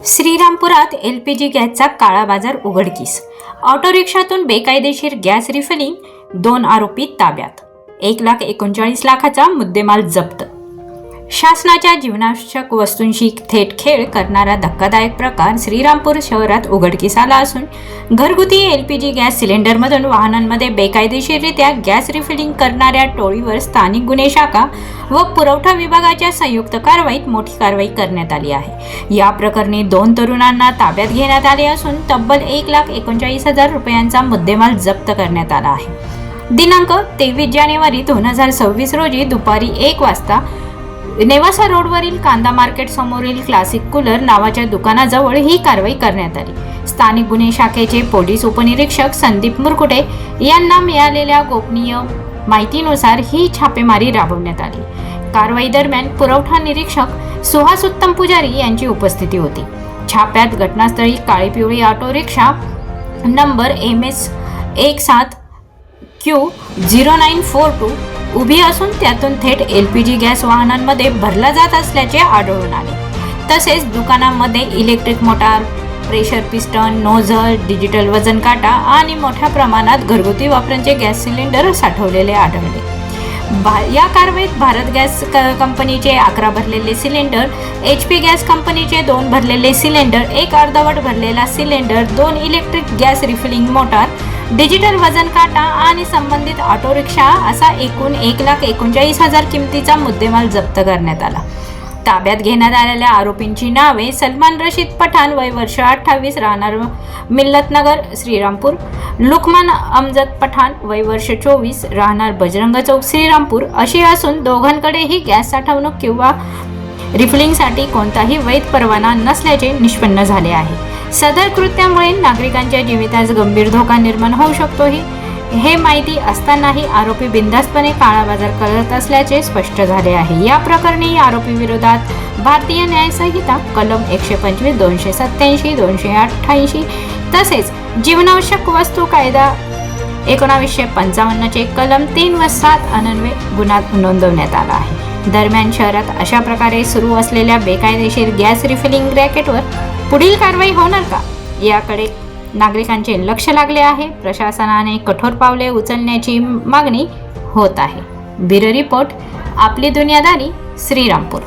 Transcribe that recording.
श्रीरामपुरात LPG गॅसचा काळा बाजार उघडकीस. ऑटो रिक्षातून बेकायदेशीर गॅस रिफिलिंग, 2 आरोपी ताब्यात. 1,39,00,000चा मुद्देमाल जप्त. शासनाच्या जीवनावश्यक वस्तूंशी थेट खेळ करणारा धक्कादायक प्रकार श्रीरामपूर शहरात उघडकीस आला असून घरगुती LPG गॅस सिलेंडरमधून वाहनांमध्ये बेकायदेशीररित्या गॅस रिफिलिंग करणाऱ्या टोळीवर स्थानिक गुन्हे शाखा व पुरवठा विभागाच्या संयुक्त कारवाईत मोठी कारवाई करण्यात आली आहे. या प्रकरणी 2 तरुणांना ताब्यात घेण्यात आले असून तब्बल 1,39,000 रुपयांचा मुद्देमाल जप्त करण्यात आला आहे. दिनांक 23 जानेवारी 2026 रोजी दुपारी 1 वाजता नेवासा रोडवरील कांदा मार्केट समोरील क्लासिक कूलर नावाच्या दुकानाजवळ ही कारवाई करण्यात आली. स्थानिक गुन्हे शाखेचे पोलीस उपनिरीक्षक संदीप मुरकुटे यांना मिळालेल्या गोपनीय माहितीनुसार ही छापेमारी राबवण्यात आली. कारवाई दरम्यान पुरवठा निरीक्षक सुहास उत्तम पुजारी यांची उपस्थिती होती. छाप्यात घटनास्थळी काळी पिवळी auto rickshaw number MS 17Q0942 उभी असून त्यातून थेट LPG गॅस वाहनांमध्ये भरला जात असल्याचे आढळून आले. तसेच दुकानामध्ये electric motor, pressure piston, nozzle, digital वजन काटा आणि मोठ्या प्रमाणात घरगुती वापरांचे गॅस सिलेंडर साठवलेले आढळले. या कारवाईत भारत गॅस कंपनीचे 11 भरलेले सिलेंडर, HP गॅस कंपनीचे 2 भरलेले सिलेंडर, 1 अर्धवट भरलेला cylinder, 2 electric gas refilling motor, digital वजन काटा आणि संबंधित ऑटो रिक्षा असा एकूण 1,39,000 किमतीचा मुद्देमाल जप्त करण्यात आला. ताब्यात घेण्यात आलेल्या आरोपींची नावे सलमान रशीद पठाण वय वर्ष 28 राहणार मिल्लतनगर श्रीरामपूर, लुकमान अमजद पठाण वय वर्ष 24 राहणार बजरंग चौक श्रीरामपूर अशी असून दोघांकडेही गॅस साठवणूक किंवा रिफिलिंगसाठी कोणताही वैध परवाना नसल्याचे निष्पन्न झाले आहे. सदर कृत्यामुळे नागरिकांच्या जीवितास गंभीर धोका निर्माण होऊ शकतो. हे माहिती असतानाही आरोपी बिनधास्तपणे काळा बाजार करत असल्याचे स्पष्ट झाले आहे. या प्रकरणी आरोपी विरोधात भारतीय न्याय संहिता कलम 125, 287, 288 तसेच जीवनावश्यक वस्तू कायदा 1955 चे कलम 3 व 7 अन्वये गुन्हा नोंदवण्यात आला आहे. दरम्यान शहरात अशा प्रकारे सुरू असलेल्या बेकायदेशीर गॅस रिफिलिंग रॅकेटवर पुढील कारवाई होणार का, याकडे नागरिकांचे लक्ष लागले आहे. प्रशासनाने कठोर पावले उचलण्याची मागणी होत आहे. ब्युरो रिपोर्ट, आपली दुनियादारी, श्रीरामपूर.